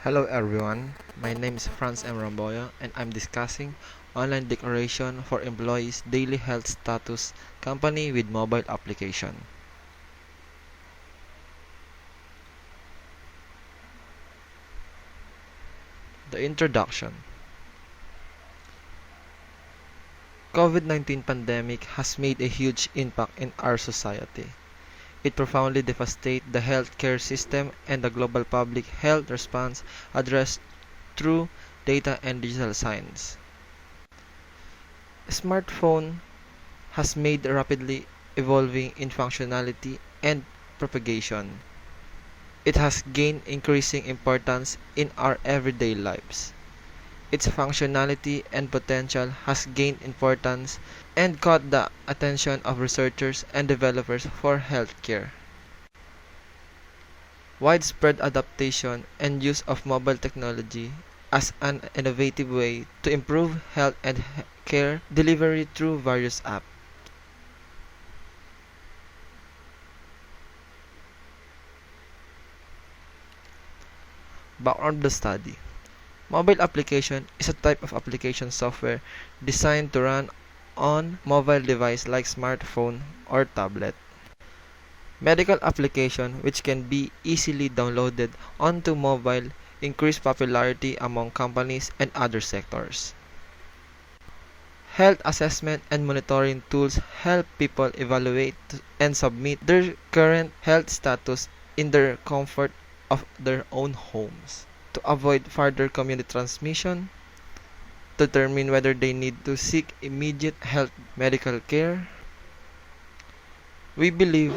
Hello everyone, my name is Ramboyong and I'm discussing online declaration for employees' daily health status company with mobile application. The introduction. COVID-19 pandemic has made a huge impact in our society. It profoundly devastates the healthcare system and the global public health response addressed through data and digital science. Smartphone has made rapidly evolving in functionality and propagation. It has gained increasing importance in our everyday lives. Its functionality and potential has gained importance and caught the attention of researchers and developers for healthcare. Widespread adaptation and use of mobile technology as an innovative way to improve health and care delivery through various apps. Background of the study. Mobile application is a type of application software designed to run on mobile device like smartphone or tablet. Medical application which can be easily downloaded onto mobile increase popularity among companies and other sectors. Health assessment and monitoring tools help people evaluate and submit their current health status in their comfort of their own homes. To avoid further community transmission, to determine whether they need to seek immediate health medical care. We believe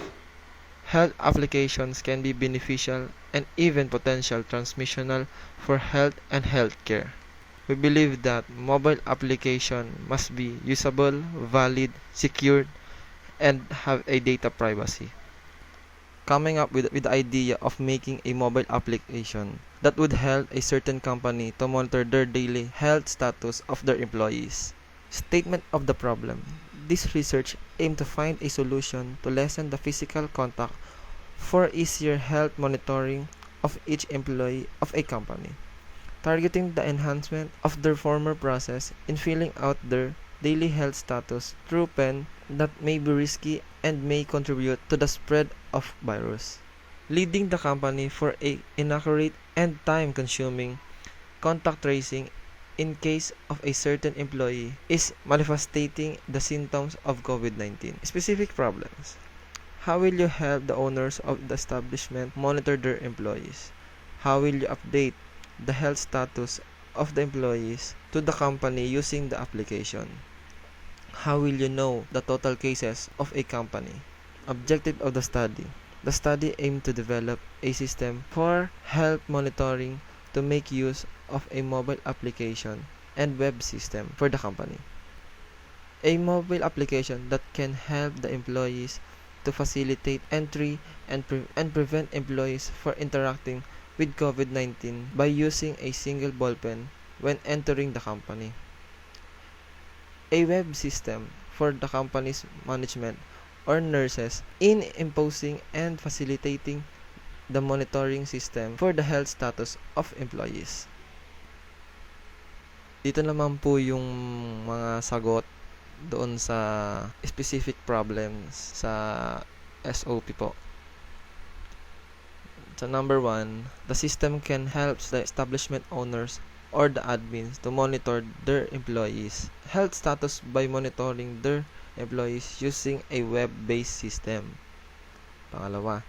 health applications can be beneficial and even potential transmissional for health and healthcare. We believe that mobile application must be usable, valid, secured, and have a data privacy. Coming up with the idea of making a mobile application that would help a certain company to monitor their daily health status of their employees. Statement of the problem. This research aimed to find a solution to lessen the physical contact for easier health monitoring of each employee of a company, targeting the enhancement of their former process in filling out their daily health status through pen that may be risky and may contribute to the spread of virus, leading the company for a inaccurate and time-consuming contact tracing in case of a certain employee is manifesting the symptoms of COVID-19. Specific problems. How will you help the owners of the establishment monitor their employees? How will you update the health status of the employees to the company using the application? How will you know the total cases of a company? Objective of the study. The study aimed to develop a system for health monitoring to make use of a mobile application and web system for the company. A mobile application that can help the employees to facilitate entry and prevent employees from interacting with COVID-19 by using a single ballpen when entering the company. A web system for the company's management or nurses in imposing and facilitating the monitoring system for the health status of employees. Dito naman po yung mga sagot doon sa specific problems sa SOP po. So number 1, the system can help the establishment owners or the admins to monitor their employees' health status by monitoring their employees using a web-based system. Pangalawa,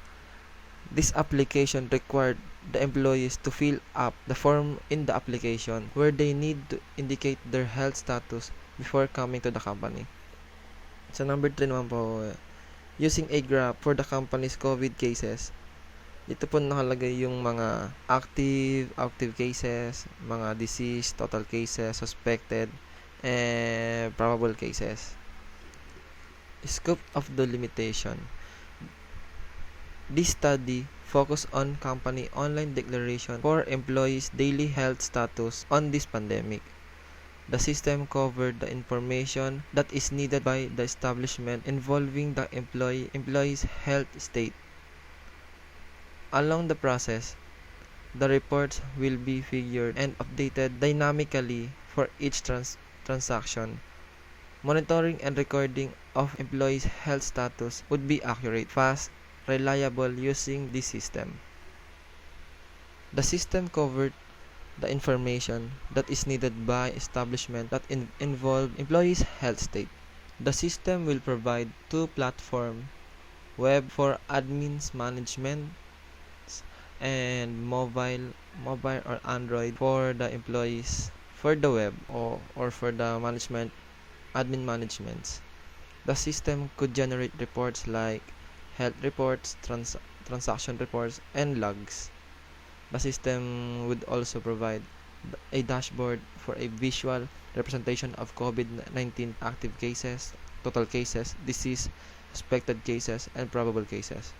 this application required the employees to fill up the form in the application where they need to indicate their health status before coming to the company. So number 3 naman po, using a graph for the company's COVID cases. Dito po nakalagay yung mga active cases, mga deceased, total cases, suspected, and probable cases. Scope of the limitation. This study focused on company online declaration for employees' daily health status on this pandemic. The system covered the information that is needed by the establishment involving the employee's health state. Along the process, The reports will be figured and updated dynamically for each transaction. Monitoring and recording of employees' health status would be accurate, fast, reliable using this system. The system covered the information that is needed by establishment that involve employees' health state. The system will provide two platforms, web for admins management and mobile or Android for the employees for the web or for the admin managements. The system could generate reports like health reports, transaction reports, and logs. The system would also provide a dashboard for a visual representation of COVID-19 active cases, total cases, disease, suspected cases, and probable cases.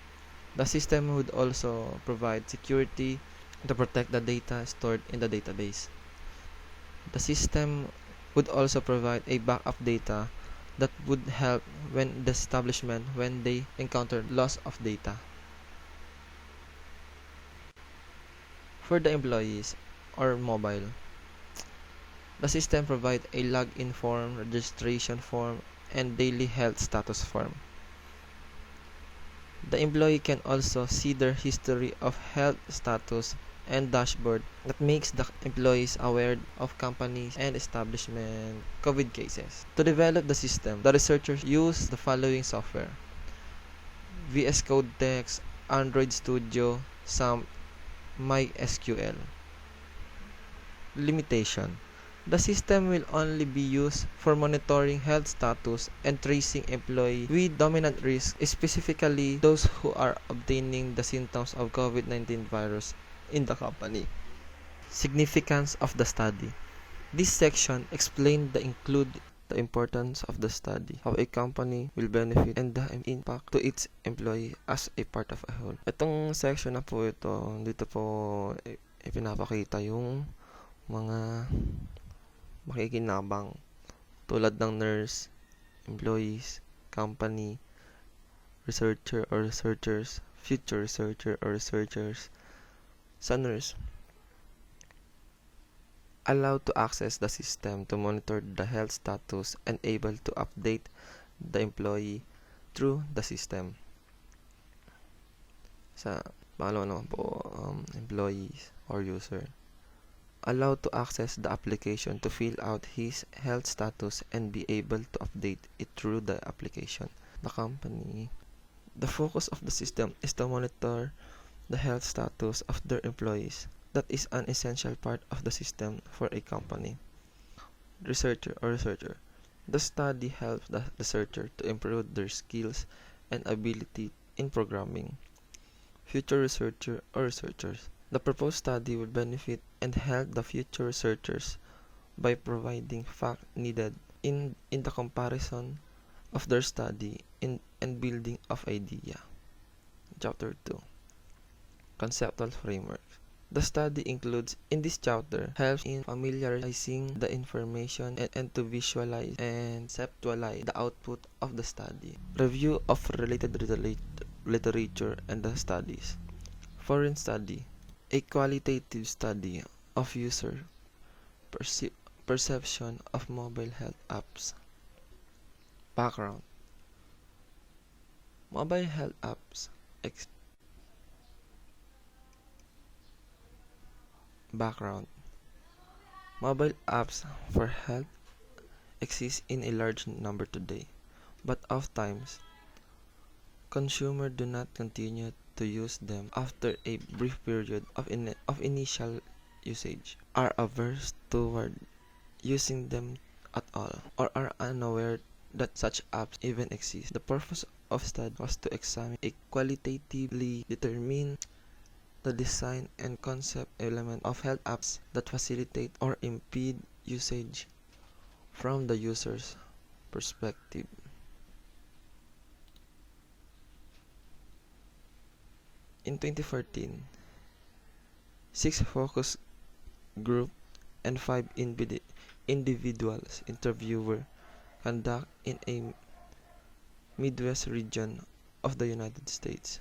The system would also provide security to protect the data stored in the database. The system would also provide a backup data that would help when the establishment when they encounter loss of data. For the employees or mobile, the system provides a login form, registration form, and daily health status form. The employee can also see their history of health status and dashboard that makes the employees aware of companies and establishment COVID cases. To develop the system, the researchers use the following software: VS Code Text, Android Studio, SAMP, MySQL. Limitation: the system will only be used for monitoring health status and tracing employees with dominant risk, specifically those who are obtaining the symptoms of COVID-19 virus in the company. Significance of the study. This section explains the importance of the study, how a company will benefit, and the impact to its employee as a part of a whole. Itong section na po ito, dito po ipinapakita yung mga makikinabang tulad ng nurse, employees, company, researcher or researchers, future researcher or researchers. Sa nurse, allowed to access the system to monitor the health status and able to update the employee through the system. Sa pangalawa naman po, employees or user, allowed to access the application to fill out his health status and be able to update it through the application. The company, the focus of the system is to monitor the health status of their employees. That is an essential part of the system for a company. Researcher or researcher, the study helps the researcher to improve their skills and ability in programming. Future researcher or researchers, the proposed study will benefit and help the future researchers by providing facts needed in the comparison of their study and building of idea. Chapter 2, Conceptual Framework. The study includes in this chapter helps in familiarizing the information and to visualize and conceptualize the output of the study. Review of related literature and the studies. Foreign study, a qualitative study of user perception of mobile health apps. Background: mobile health apps Background: mobile apps for health exist in a large number today, but oftentimes consumers do not continue to use them after a brief period of initial usage, are averse toward using them at all, or are unaware that such apps even exist. The purpose of study was to examine a qualitatively determine the design and concept element of health apps that facilitate or impede usage from the user's perspective. In 2014, 6 focus group and 5 individuals interview conducted in a Midwest region of the United States.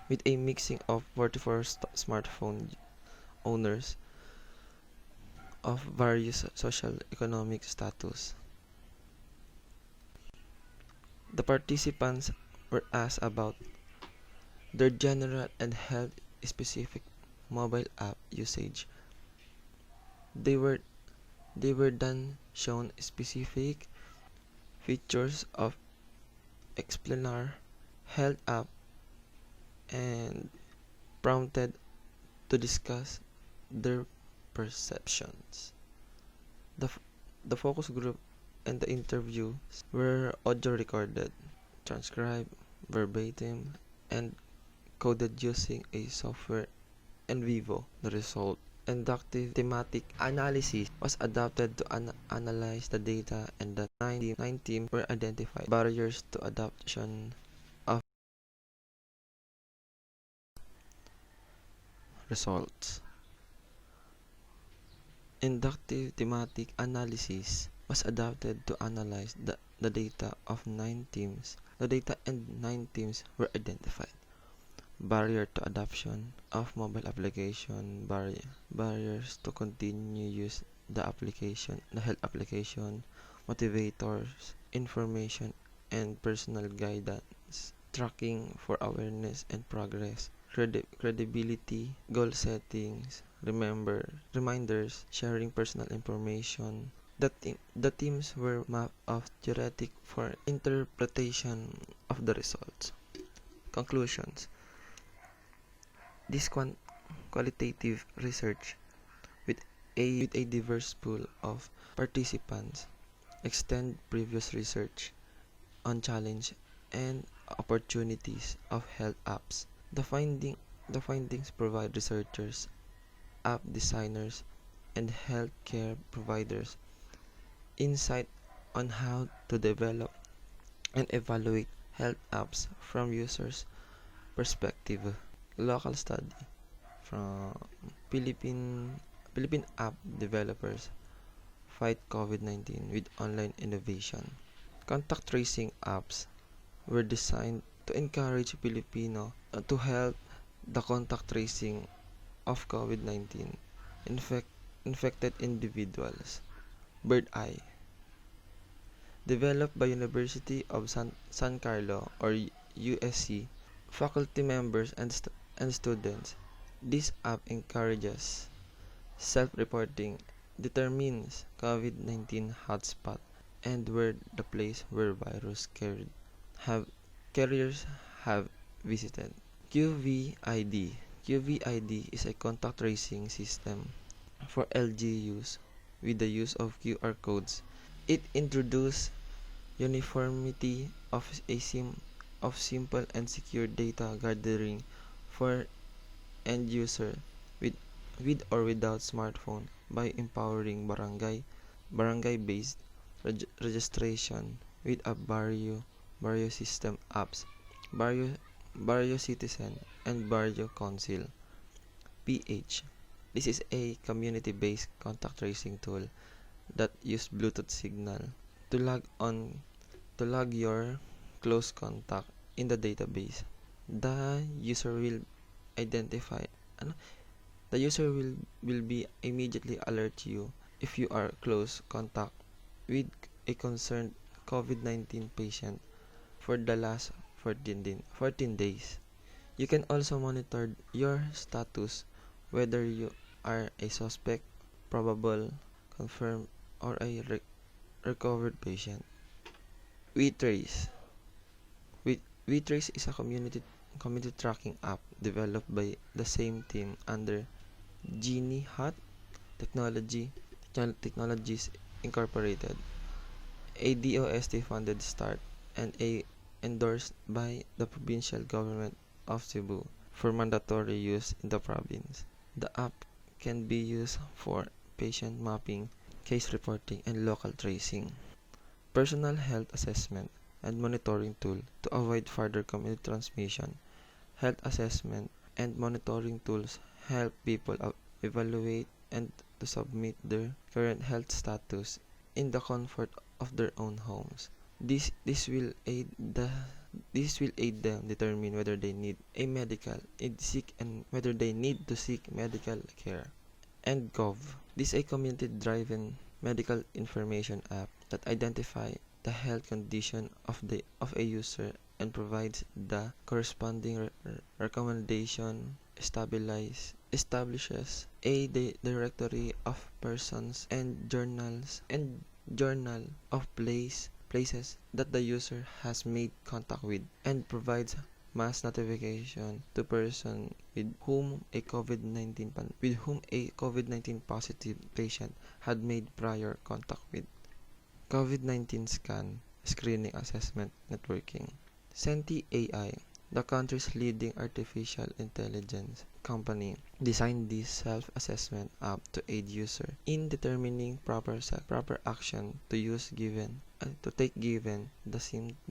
with a mixing of 44 smartphone owners of various social economic status. The participants were asked about their general and health specific mobile app usage. They were they were then shown specific features of Explainer health app and prompted to discuss their perceptions. The, the focus group and the interviews were audio recorded, transcribed verbatim, and coded using a software in vivo. The result, inductive thematic analysis, was adapted to analyze the data, and the nine teams were identified barriers to adoption of results. Inductive thematic analysis was adapted to analyze the data of 9 teams. The data and 9 teams were identified. Barrier to adoption of mobile application, barriers to continue use the health application, motivators, information and personal guidance, tracking for awareness and progress, credibility, goal settings, reminders, sharing personal information. The teams were mapped of theoretic for interpretation of the results. Conclusions. This qualitative research with a diverse pool of participants extend previous research on challenge and opportunities of health apps. The findings provide researchers, app designers, and healthcare providers insight on how to develop and evaluate health apps from users' perspective. Local study from Philippine app developers fight COVID-19 with online innovation. Contact tracing apps were designed to encourage Filipino to help the contact tracing of COVID-19 infected individuals. Bird Eye, developed by University of San Carlo or USC, faculty members and students. This app encourages self-reporting, determines COVID-19 hotspot, and where the place where virus carriers have visited. QVID. QVID is a contact tracing system for LGUs with the use of QR codes. It introduces uniformity of simple and secure data gathering for end user with or without smartphone by empowering barangay based registration with a barrio system apps, barrio citizen and barrio council. PH. This is a community based contact tracing tool that use Bluetooth signal to log your close contact in the database. The user will identify the user will be immediately alert you if you are close contact with a concerned COVID-19 patient for the last 14 days. You can also monitor your status, whether you are a suspect, probable, confirmed, or a recovered patient. WeTrace. WeTrace is a community tracking app developed by the same team under Genie Hut Technologies Incorporated, a DOST-funded start and endorsed by the provincial government of Cebu for mandatory use in the province. The app can be used for patient mapping, case reporting, and local tracing. Personal health assessment and monitoring tool to avoid further community transmission. Health assessment and monitoring tools help people evaluate and to submit their current health status in the comfort of their own homes. This will aid This will aid them determine whether they need whether they need to seek medical care. And Gov. This is a community-driven medical information app that identifies the health condition of a user and provides the corresponding recommendation, establishes a directory of persons and journal of places that the user has made contact with, and provides mass notification to person with whom a COVID-19 positive patient had made prior contact with. COVID-19 screening assessment networking. Senti AI, the country's leading artificial intelligence company, designed this self-assessment app to aid user in determining proper action to take given the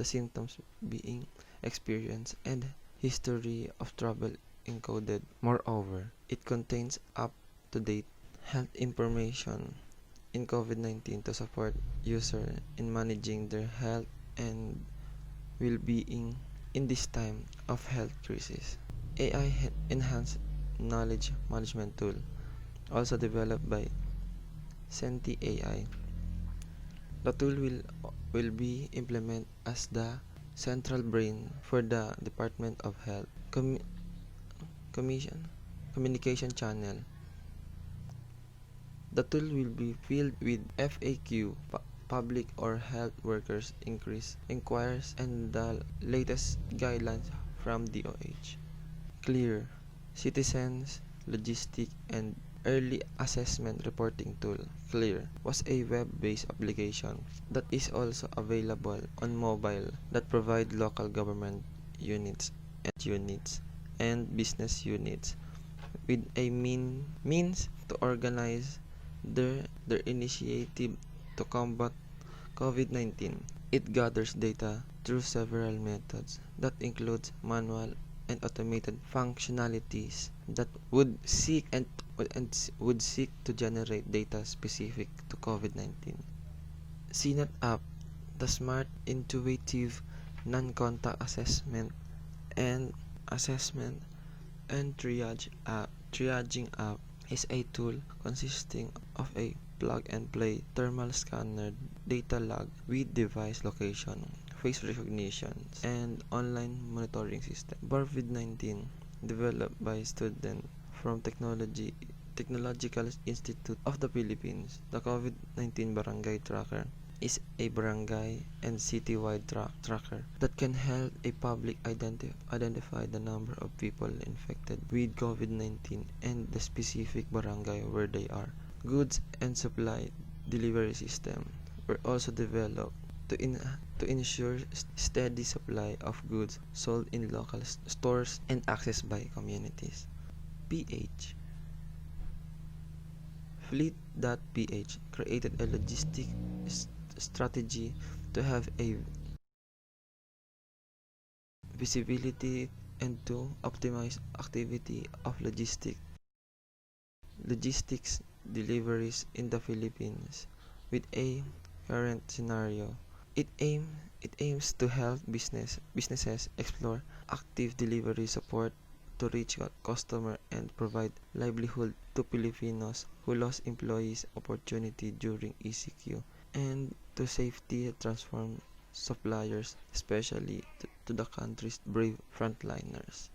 symptoms being experienced and history of travel encoded. Moreover, it contains up-to-date health information in COVID-19 to support users in managing their health and well-being in this time of health crisis. AI enhanced knowledge management tool, also developed by Senti AI. The tool will be implemented as the central brain for the Department of Health communication channel. The tool will be filled with FAQ, public or health workers inquiries, and the latest guidelines from DOH. Clear, Citizens Logistic and Early Assessment Reporting Tool. Clear was a web-based application that is also available on mobile that provide local government units and business units with a means to organize their initiative to combat COVID-19. It gathers data through several methods that includes manual and automated functionalities that would seek to generate data specific to COVID-19. CNET app, the smart, intuitive, non-contact assessment and triaging app is a tool consisting of a plug-and-play thermal scanner, data log with device location, face recognition, and online monitoring system. COVID-19, developed by students from Technological Institute of the Philippines. The COVID-19 Barangay Tracker is a barangay and citywide tracker that can help a public identify the number of people infected with COVID-19 and the specific barangay where they are. Goods and supply delivery system were also developed to ensure steady supply of goods sold in local stores and accessed by communities. PH Fleet.ph created a logistic strategy to have a visibility and to optimize activity of logistics deliveries in the Philippines with a current scenario. It aims to help businesses explore active delivery support to reach customer and provide livelihood to Filipinos who lost employees opportunity during ECQ, and to safety transform suppliers, especially to the country's brave frontliners.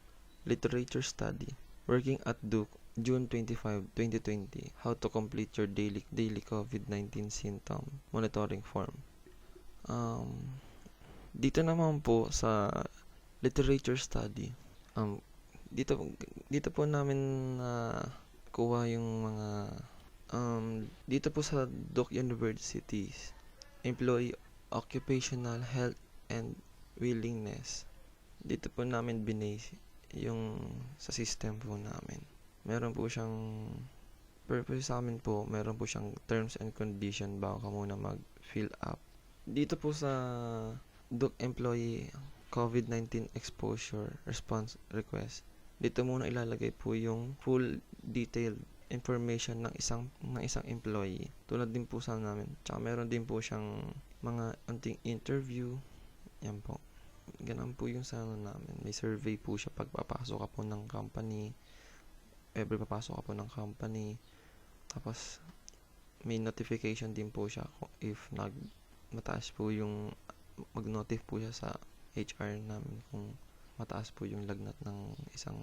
Literature study. Working at Duke, June 25, 2020. How to complete your daily COVID-19 symptom monitoring form. Dito naman po sa literature study, dito po namin kuha yung mga dito po sa Duke University's Employee Occupational Health and Willingness. Dito po namin binase yung sa system po namin. Meron po siyang purpose sa amin po, meron po siyang terms and condition bago ka muna mag-fill up. Dito po sa Duke Employee COVID-19 Exposure Response Request, dito muna ilalagay po yung full detailed information ng isang employee. Tulad din po sa namin. Tsaka meron din po siyang mga unting interview. Yan po. Ganun po yung sa namin. May survey po siya pagpapasok ka po ng company. Every papasok ka po ng company. Tapos, may notification din po siya if mataas po yung mag-notif po siya sa HR namin kung mataas po yung lagnat ng isang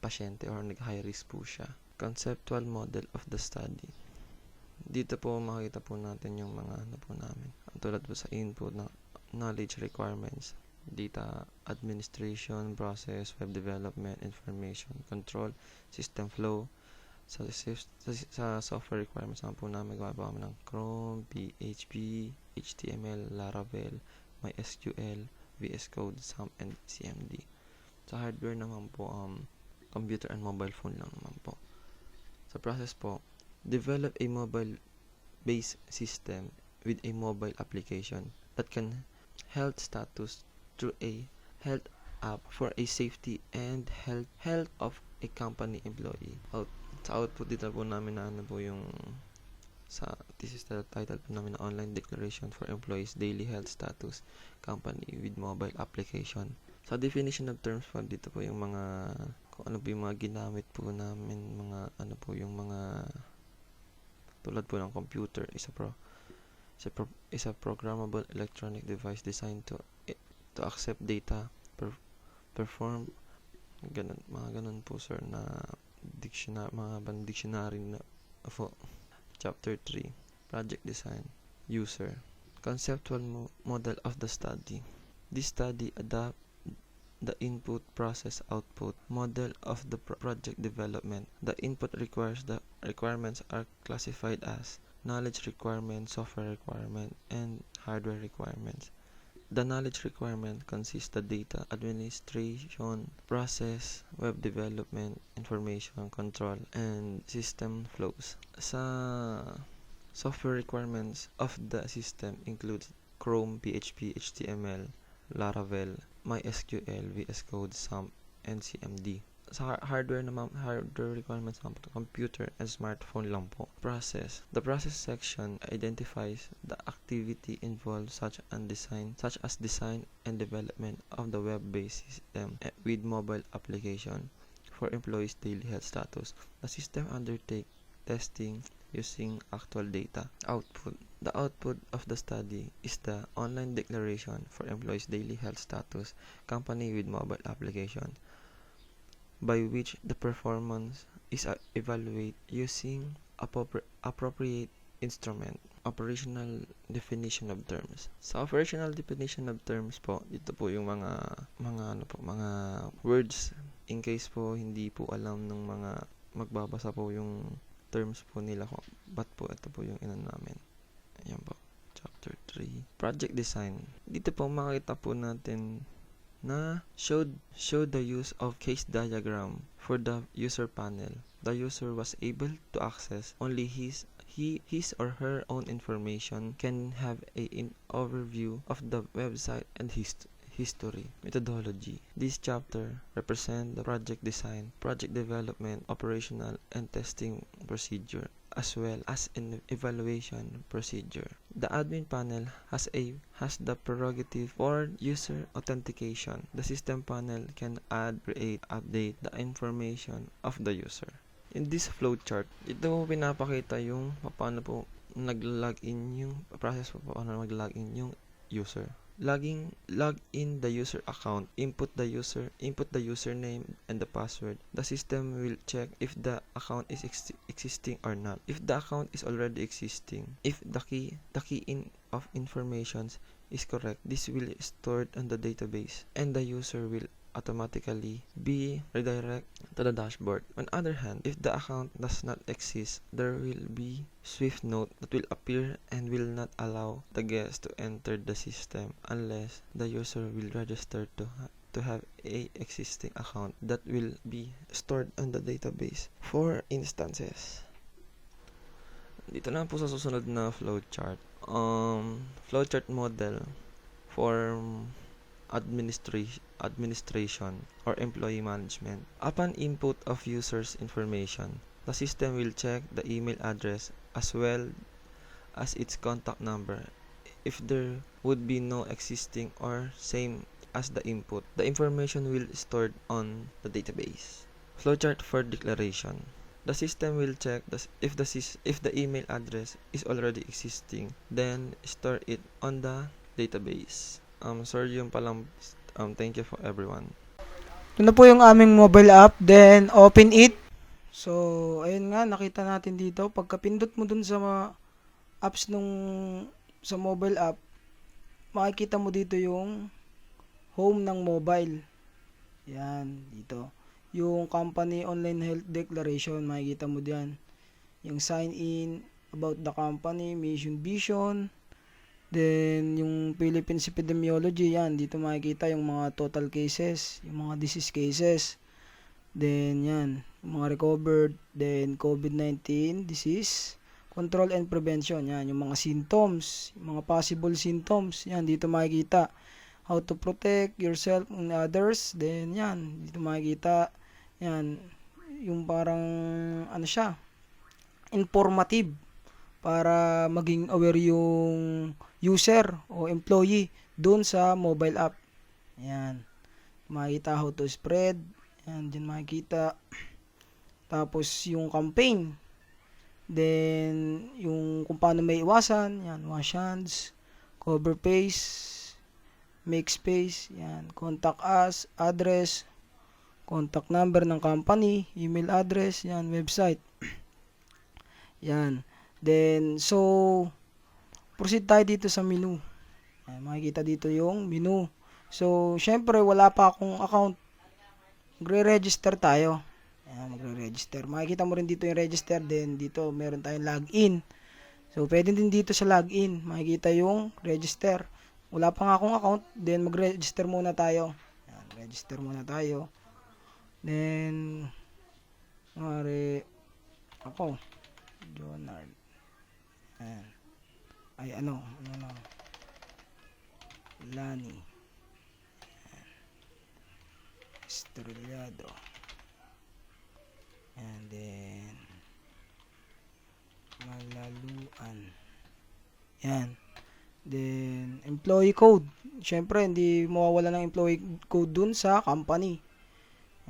pasyente or nag-high risk po siya. Conceptual model of the study. Dito po makikita po natin yung mga po namin. Tulad po sa input ng knowledge requirements, data administration, process, web development, information control, system flow. Sa software requirements naman po namin gumagawa kami ng Chrome, PHP, HTML, Laravel, MySQL, VS Code, SAM, and CMD. Sa hardware naman po, computer and mobile phone lang naman po. Sa process po, develop a mobile-based system with a mobile application that can health status through a health app for a safety and health of a company employee. Sa output dito po namin na po yung sa thesis title po namin na online declaration for employees daily health status company with mobile application. Sa definition of terms po dito po yung mga kung ano po yung mga ginamit po namin, mga ano po yung mga tulad po ng computer is a programmable electronic device designed to accept data, perform mga ganun po sir na mga dictionary na po. Chapter 3 Project Design User Conceptual Model of the Study. This study adapt the input process output model of the project development. The input requirements are classified as knowledge requirement, software requirement, and hardware requirements. The knowledge requirement consists the data administration, process, web development, information control, and system flows. Sa software requirements of the system includes Chrome, PHP, HTML, Laravel, MySQL, VS Code, SAM, and CMD. Sa hardware requirements naman po, computer and smartphone lang po. Process. The process section identifies the activity involved such as design and development of the web-based system with mobile application for employees' daily health status. The system undertake testing using actual data. Output. The output of the study is the online declaration for employees' daily health status company with mobile application, by which the performance is evaluated using appropriate instrument. Operational definition of terms. Sa operational definition of terms po, dito po yung mga words in case po hindi po alam ng mga magbabasa po yung terms po nila ko. Ba't po ito po yung inan namin. Ayan po. Chapter 3. Project design. Dito po makita po natin na show the use of case diagram for the user panel. The user was able to access only his or her own information, can have an overview of the website and history. Methodology. This chapter represents the project design, project development, operational, and testing procedure, as well as an evaluation procedure. The admin panel has the prerogative for user authentication. The system panel can add, create, update the information of the user. In this flowchart, ito po pinapakita yung paano po nag-login yung process po paano mag-login yung user. Log in the user account, input the username and the password. The system will check if the account is existing or not. If the account is already existing, if the key in of informations is correct, this will be stored on the database and the user will automatically be redirected to the dashboard. On the other hand, if the account does not exist, there will be Swift note that will appear and will not allow the guest to enter the system unless the user will register to have a existing account that will be stored on the database for instances. Dito na po sa susunod na flowchart. Flowchart model for administration or employee management. Upon input of users' information, the system will check the email address as well as its contact number. If there would be no existing or same as the input. The information will stored on the database. Flowchart for declaration. The system will check if the email address is already existing, then store it on the database. Sorry yung palang, thank you for everyone. Ito na po yung aming mobile app, then open it. So, ayun nga, nakita natin dito, pagkapindot mo dun sa mga apps sa mobile app, makikita mo dito yung home ng mobile. Yan, dito. Yung company online health declaration, makikita mo diyan. Yung sign in, about the company, mission, vision. Then, yung Philippines epidemiology, yan. Dito makikita yung mga total cases, yung mga disease cases. Then, yan. Yung mga recovered. Then, COVID-19 disease. Control and prevention. Yan. Yung mga symptoms. Yung mga possible symptoms. Yan. Dito makikita. How to protect yourself and others. Then, yan. Dito makikita. Yan. Yung parang, ano siya, informative. Para maging aware yung user o employee doon sa mobile app. Yan. Makikita how to spread. Yan, dyan makikita. Tapos yung campaign. Then, yung kung paano may iwasan. Yan, wash hands. Cover face. Make space. Yan, contact us. Address. Contact number ng company. Email address. Yan, website. Yan. Then, so, proceed tayo dito sa menu. Ayan, makikita dito yung menu. So, syempre, wala pa akong account. Magre-register tayo. Ayan, magre-register. Makikita mo rin dito yung register. Then, dito, meron tayong login. So, pwede din dito sa login. Makikita yung register. Wala pa nga akong account. Then, mag-register muna tayo. Ayan, register muna tayo. Then, ako, Jonard. Ayan. Ay, ano, Lani. Estrellado. And then, Malaluan. Yan. Then, employee code. Siyempre, hindi mawawala ng employee code dun sa company.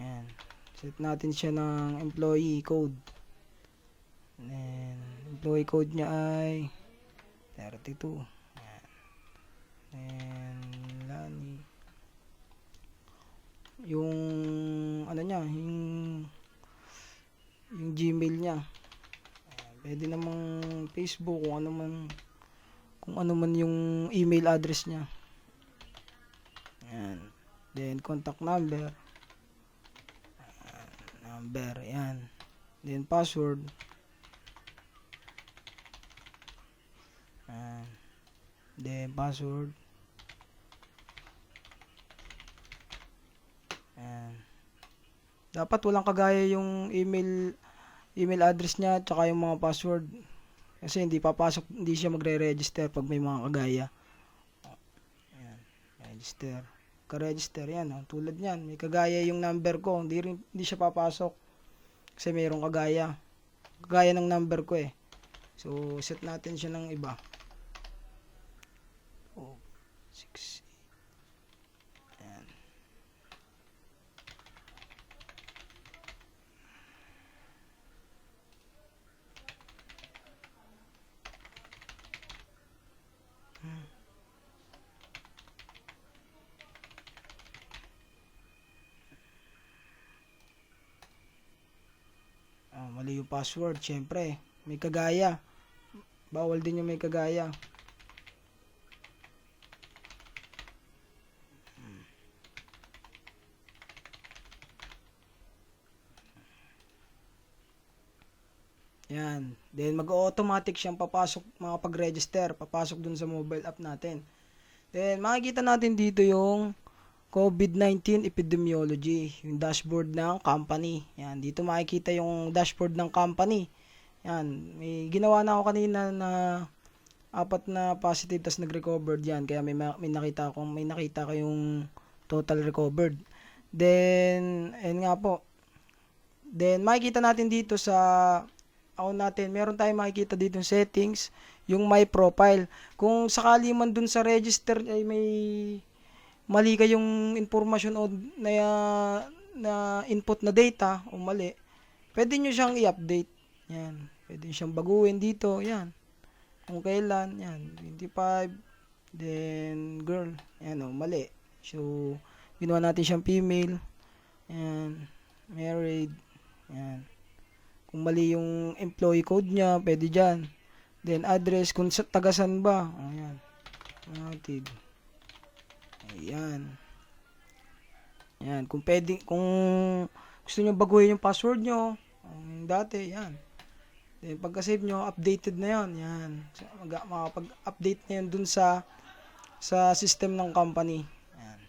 Yan. Set natin siya ng employee code. And employee code niya ay 32. Yan. And Lani. Yung ano niya, yung Gmail niya. Pwede namang Facebook kung ano man yung email address niya. Yan. Then contact number. Yan. Then password. Then password. Dapat walang kagaya yung email address niya at saka yung mga password. Kasi hindi siya magre-register pag may mga kagaya. Ayan, register. Ka-register yan, tulad niyan. May kagaya yung number ko, hindi siya papasok. Kasi mayroong kagaya. Kagaya ng number ko eh. So, set natin siya ng iba. 6. Ayan. Mali yung password, syempre. May kagaya. Bawal din yung may kagaya. Yan. Then, mag-automatic siyang papasok, mga pag-register. Papasok dun sa mobile app natin. Then, makikita natin dito yung COVID-19 epidemiology, yung dashboard ng company. Yan, dito makikita yung dashboard ng company. Yan, may ginawa na ako kanina na 4 na positive tas nag-recovered yan. Kaya may nakita ko yung total recovered. Then, ayun nga po. Then, makikita natin dito sa account natin, meron tayong makikita dito yung settings, yung my profile. Kung sakali man dun sa register ay mali kayong impormasyon o na input na data o mali, pwede nyo siyang i-update. Yan. Pwede nyo siyang baguhin dito. Yan. Kung kailan. Yan. 25. Then, girl. Yan o, mali. So, ginawa natin siyang female. Yan. Married. Yan. Kung mali yung employee code niya, pwede dyan. Then, address. Kung tagasan ba. O, yan. Natin. Ayan. Yan. Kung pwede, kung gusto nyo baguhin yung password nyo, yung dati, yan. Then, pagka-save nyo, updated na yon. Yan. So, makapag-update na yun dun sa system ng company. Yan.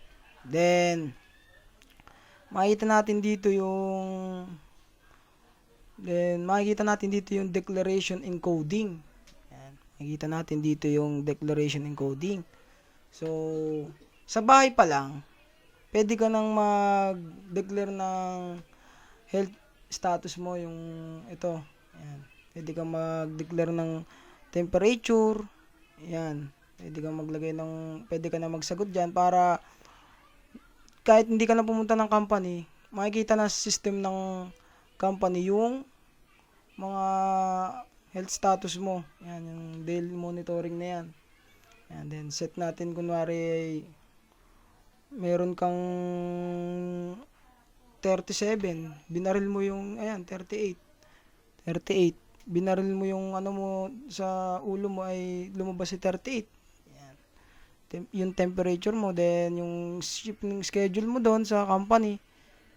Then, makikita natin dito yung declaration encoding. Yan. Makikita natin dito yung declaration encoding. So, sa bahay pa lang, pwede ka nang mag-declare ng health status mo, yung ito. Yan. Pwede ka mag-declare ng temperature. Yan. Pwede ka na magsagot dyan para kahit hindi ka na pumunta ng company, makikita na sa system ng company yung mga health status mo. Yan, yung daily monitoring na yan. Yan, then set natin kunwari meron kang 37, binaril mo yung, ayan, 38, binaril mo yung ano mo sa ulo mo ay lumabas si 38. Yan. Yung temperature mo, then yung shipping schedule mo doon sa company,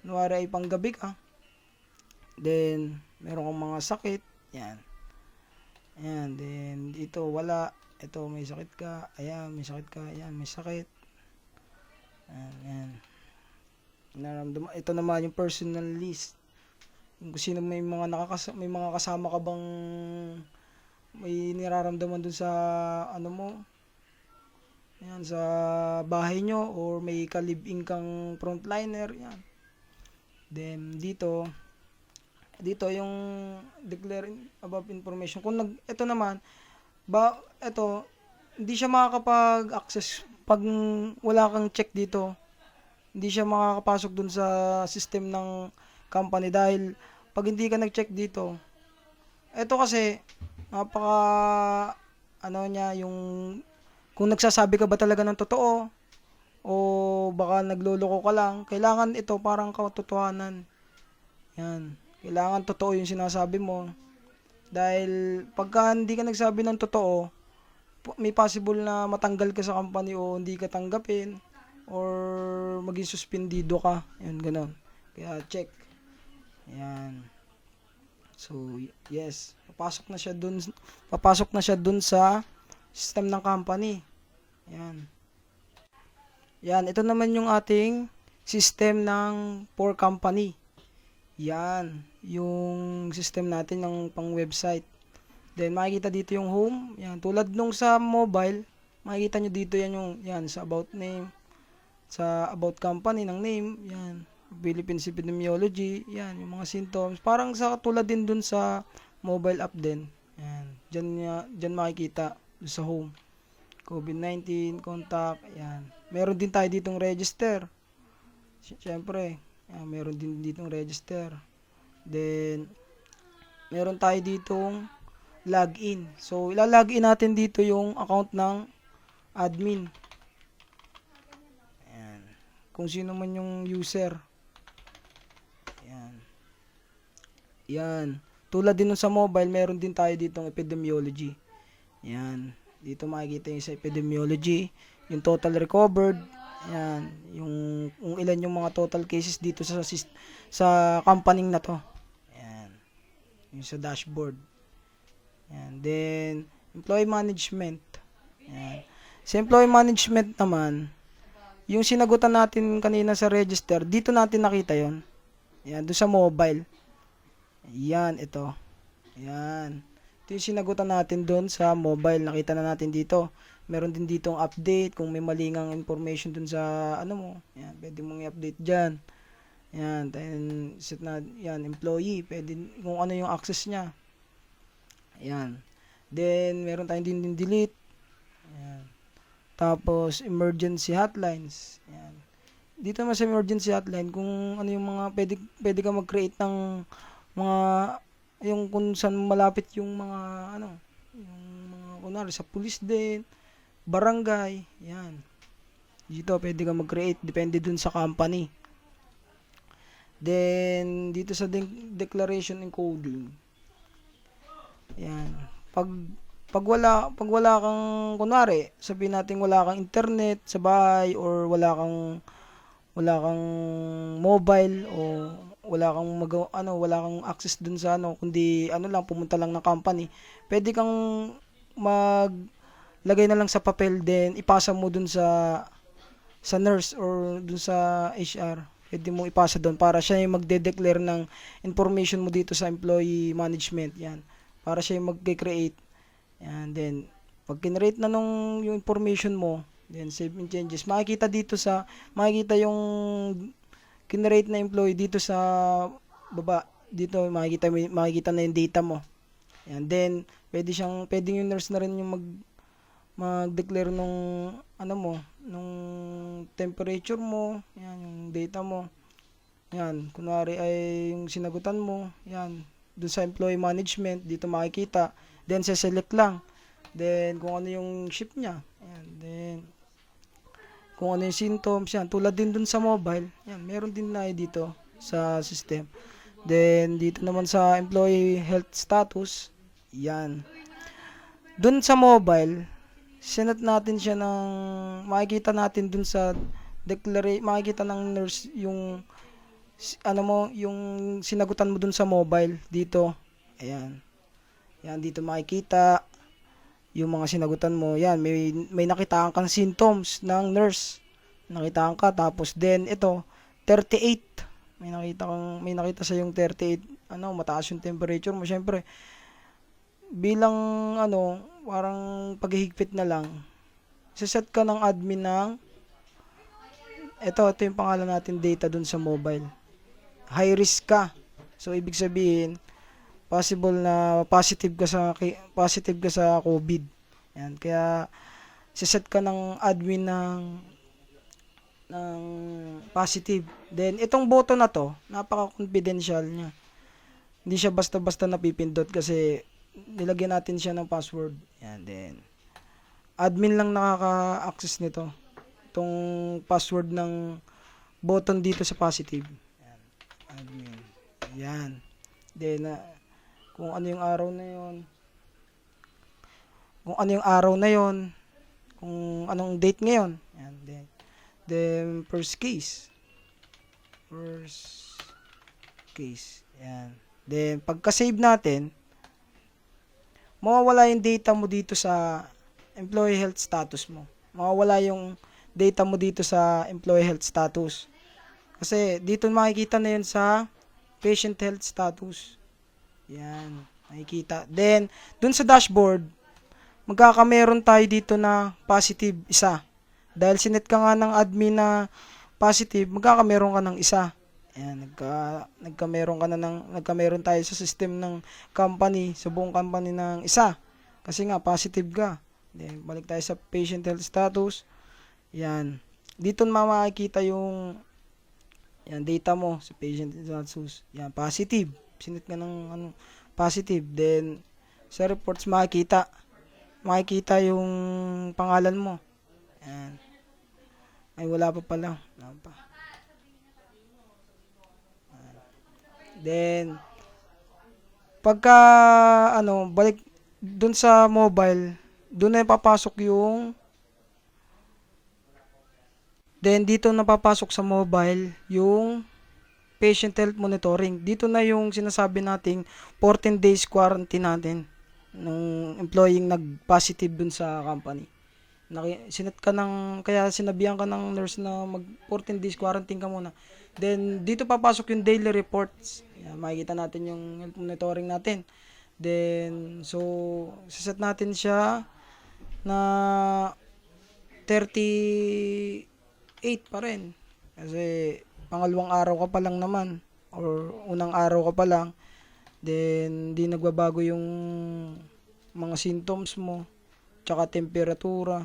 kunwari ay panggabi ka, then meron kang mga sakit, yan. Ayan, then dito wala, ito may sakit ka, ayan, may sakit ka, ayan, may sakit. Ayan. Nararamdaman, ito naman yung personal list. Kung sino may mga kasama ka bang may niraramdaman dun sa ano mo, ayan, sa bahay nyo, or may ka-live-in kang frontliner, yan. Then dito yung declare above information. Kung ito naman, ito hindi siya makakapag-access pag wala kang check dito. Hindi siya makakapasok dun sa system ng company dahil pag hindi ka nag-check dito, ito kasi yung kung nagsasabi ka ba talaga ng totoo o baka nagloloko ka lang, kailangan ito parang katotohanan. Yan. Kailangan totoo yung sinasabi mo. Dahil pagka hindi ka nagsabi ng totoo, may possible na matanggal ka sa company o hindi ka tanggapin or maging suspendido ka. Yan, ganun. Kaya check. Yan. So, yes. Papasok na siya dun sa system ng company. Yan. Yan. Ito naman yung ating system ng for company. Yan. Yung system natin ng pang website. Then, makikita dito yung home. Yan. Tulad nung sa mobile, makikita nyo dito yan sa about name. Sa about company ng name. Yan. Philippine Epidemiology. Yan. Yung mga symptoms. Parang tulad din dun sa mobile app din. Yan. Diyan makikita sa home. COVID-19, contact. Yan. Meron din tayo ditong register. Siyempre. Yan. Meron din ditong register. Then, meron tayo ditong login. So, ilalogin natin dito yung account ng admin. Ayan. Kung sino man yung user. Ayan. Ayan. Tulad din sa mobile, meron din tayo ditong epidemiology. Ayan. Dito makikita yung sa epidemiology. Yung total recovered. Ayan. Yung ilan yung mga total cases dito sa company na to. Ayan. Yung sa dashboard. Yan. Then, employee management. Yan. Sa employee management naman, yung sinagutan natin kanina sa register, dito natin nakita yon. Yan, doon sa mobile. Yan, ito. Yan. Ito yung sinagutan natin doon sa mobile. Nakita na natin dito. Meron din ditong update kung may malingang information doon sa ano mo. Yan, pwede mong i-update dyan. Yan, then set na, yan, employee. Pwede, kung ano yung access niya. Ayan. Then, meron tayong din delete. Ayan. Tapos, emergency hotlines. Yan. Dito naman sa emergency hotline, kung ano yung mga, pwede ka mag-create ng mga, yung kung saan malapit yung mga, yung mga, kunwari, sa police din, barangay, yan. Dito, pwede ka mag-create, depende dun sa company. Then, dito sa declaration encoding, yan. Pag wala kang, kunwari, sabihin natin wala kang internet sa bahay or wala kang mobile o wala kang access dun sa kundi lang pumunta lang ng company. Pwede kang maglagay na lang sa papel then ipasa mo dun sa nurse or dun sa HR. Pwede mo ipasa doon para siya yung magde-declare ng information mo dito sa employee management. Yan. Para siya yung magke-create. Yan. Then, pag kinrate na yung information mo, then save and changes. Makikita yung kinrate na employee dito sa baba. Dito, makikita na yung data mo. Yan. Then, pwede yung nurse na rin yung mag-declare nung temperature mo, yan, yung data mo. Yan, kunwari ay yung sinagutan mo, yan, doon sa employee management, dito makikita. Then, select lang. Then, kung ano yung shift niya. Yan, then, kung ano yung symptoms, yan. Tulad din dun sa mobile, yan, meron din na dito sa system. Then, dito naman sa employee health status, yan. Dun sa mobile, sinet natin siya ng makikita natin dun sa makikita ng nurse yung yung sinagutan mo dun sa mobile dito. Ayan. Yan dito makikita yung mga sinagutan mo. Yan, may nakitaan kang symptoms ng nurse. Nakitaan ka tapos then ito 38. May nakita sa yung 38, mataas yung temperature mo. Syempre, bilang parang paghihigpit na lang, set ka ng admin ng ito yung pangalan natin data dun sa mobile. High risk ka. So ibig sabihin possible na positive ka sa COVID. Yan, kaya set ka ng admin ng positive. Then itong button na to, napaka-confidential niya. Hindi siya basta-basta napipindot kasi nilagyan natin siya ng password. Yan, then admin lang nakaka-access nito. Itong password ng button dito sa positive. Yan, admin. Yan. Then kung ano yung araw na yon, kung anong date ngayon. Yan, then first case. Yan. Then pagka-save natin, mawawala yung data mo dito sa employee health status mo. Mawawala yung data mo dito sa employee health status. Kasi dito makikita na yun sa patient health status. Yan, makikita. Then, dun sa dashboard, magkakameron tayo dito na positive, isa. Dahil sinet ka nga ng admin na positive, magkakameron ka ng isa. Ayan, nagkameron tayo sa system ng company, sa buong company ng isa. Kasi nga, positive ka. Then, balik tayo sa patient health status. Yan. Dito makikita yung data mo sa patient health status. Yan, positive. Sinet ka ng positive. Then, sa reports makikita yung pangalan mo. Yan. Ay, wala pa pala. Wala pa. Then, pagka, balik dun sa mobile, dun na papasok then dito na papasok sa mobile yung patient health monitoring. Dito na yung sinasabi nating 14 days quarantine natin nung employee nag-positive dun sa company. Kaya sinabihan ka ng nurse na mag 14 days quarantine ka muna. Then, dito papasok yung daily reports. Yan, makikita natin yung health monitoring natin. Then, so, siset natin siya na 38 pa rin. Kasi, pangalawang araw ka pa lang naman. Or, unang araw ka pa lang. Then, di nagbabago yung mga symptoms mo. Tsaka temperatura.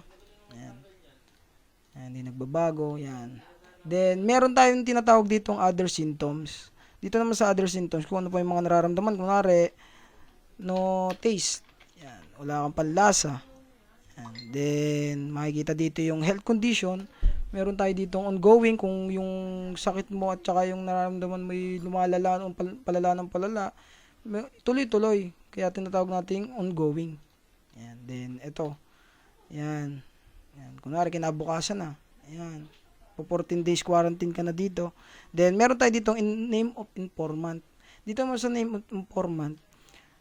Ayan. Yan, hindi nagbabago. Yan. Then, meron tayong tinatawag ditong other symptoms. Dito naman sa other symptoms, kung ano pa yung mga nararamdaman. Kunwari, no taste. Yan, wala kang panlasa. Yan. Then, makikita dito yung health condition. Meron tayo ditong ongoing, kung yung sakit mo at saka yung nararamdaman mo ay lumalala o palala ng palala. Tuloy-tuloy. Kaya tinatawag nating ongoing. Yan. Then, ito. Yan. Yan. Kunwari, kinabukasan na. Yan. Po 14 days quarantine ka na dito. Then, meron tayo ditong name of informant. Dito mo sa name of informant,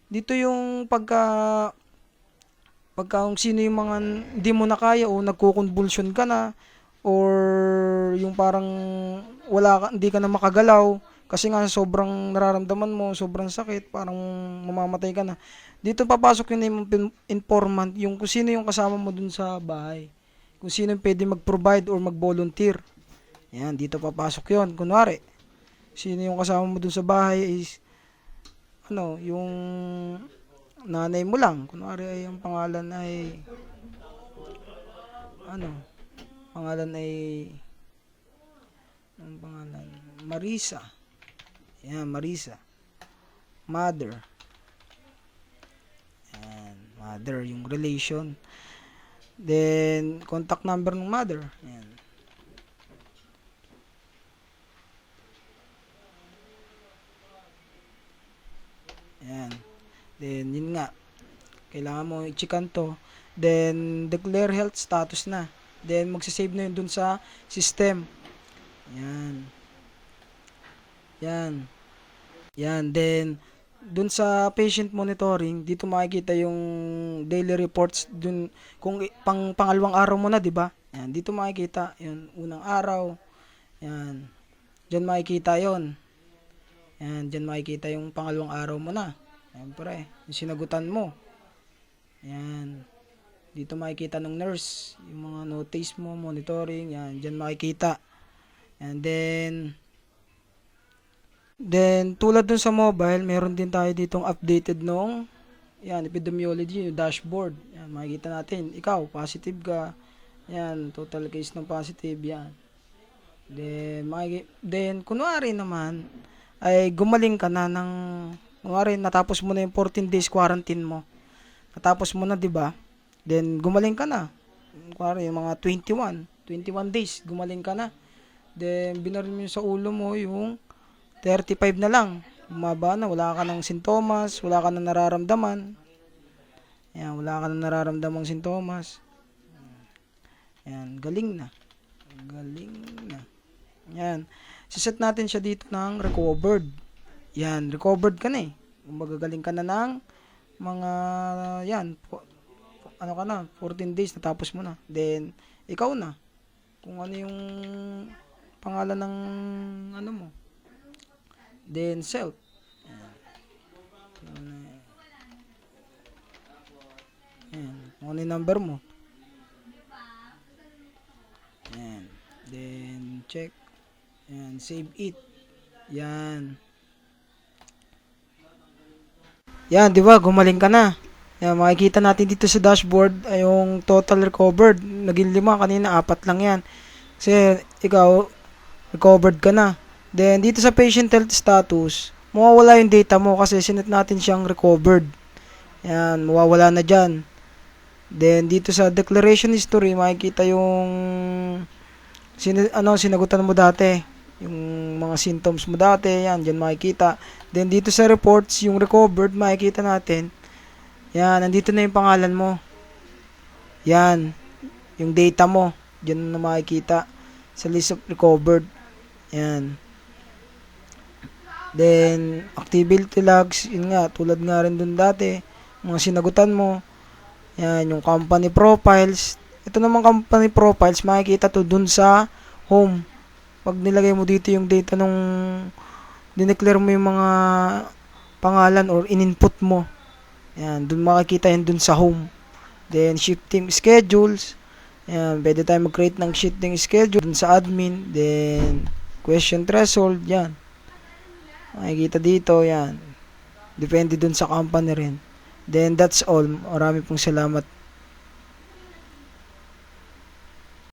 dito yung pagka kung sino yung mga hindi mo na kaya o nagko-convulsion ka na or yung parang hindi ka na makagalaw kasi nga sobrang nararamdaman mo, sobrang sakit, parang mamamatay ka na. Dito papasok yung name of informant, yung kung sino yung kasama mo dun sa bahay. Kung sino yung pwede mag-provide or mag-volunteer. Yan, dito papasok yon. Kunwari, sino yung kasama mo dun sa bahay is yung nanay mo lang. Kunwari ay ang pangalan ay Marisa. Yan, Marisa. Mother. Yan, mother, yung relation. Then, contact number ng mother. Yan. Yan. Then, yun nga. Kailangan mo i-checkan to. Then, declare health status na. Then, magsasave na yun dun sa system. Yan. Yan. Yan. Then, dun sa patient monitoring, dito makikita yung daily reports dun kung pangalawang araw mo na, 'di ba? Yan, dito makikita yung unang araw. Yan. Diyan makikita 'yon. Yan, diyan makikita yung pangalawang araw mo na. Siyempre, yung sinagutan mo. Yan. Dito makikita ng nurse, yung mga notice mo, monitoring, yan, diyan makikita. And then tulad dun sa mobile, meron din tayo ditong updated nung epidemiology, yung dashboard. Yan, makikita natin, ikaw, positive ka. Yan, total case ng positive, yan. Then kunwari naman, ay gumaling ka na kunwari, natapos mo na yung 14 days quarantine mo. Natapos mo na, di ba? Then, gumaling ka na. Kunwari, yung mga 21 days, gumaling ka na. Then, binaril mo sa ulo mo yung 35 na lang. Bumaba na, wala ka ng sintomas, wala ka na nararamdaman. Yan, wala ka na nararamdamang sintomas. Yan, galing na. Galing na. Yan. Siset natin siya dito ng recovered. Yan, recovered ka na eh. Magagaling ka na ng mga, 14 days, natapos mo na. Then, ikaw na. Kung ano yung pangalan ng mo. Then, self. Ayan. Kung ano yung number mo. Ayan. Then, check. Ayan. Save it. Yan. Yan, di ba? Gumaling ka na. Yan, makikita natin dito sa dashboard ay yung total recovered. Naging 5, kanina 4 lang yan. Kasi, ikaw, recovered ka na. Then, dito sa patient health status, mawawala yung data mo kasi sinet natin siyang recovered. Yan, mawawala na dyan. Then, dito sa declaration history, makikita yung sinagutan mo dati. Yung mga symptoms mo dati, yan, dyan makikita. Then, dito sa reports, yung recovered, makikita natin. Yan, nandito na yung pangalan mo. Yan, yung data mo. Dyan na makikita sa list of recovered. Yan. Then, activity logs, yun nga, tulad nga rin dun dati, mga sinagutan mo. Yan, yung company profiles. Ito naman company profiles, makikita to dun sa home. Pag nilagay mo dito yung data nung dineclare mo yung mga pangalan or in-input mo. Yan, dun makikita yan dun sa home. Then, shifting schedules. Yan, pwede tayo mag-create ng shifting schedule dun sa admin. Then, question threshold, yan. Makikita dito, yan. Depende dun sa company rin. Then, that's all. Marami pong salamat.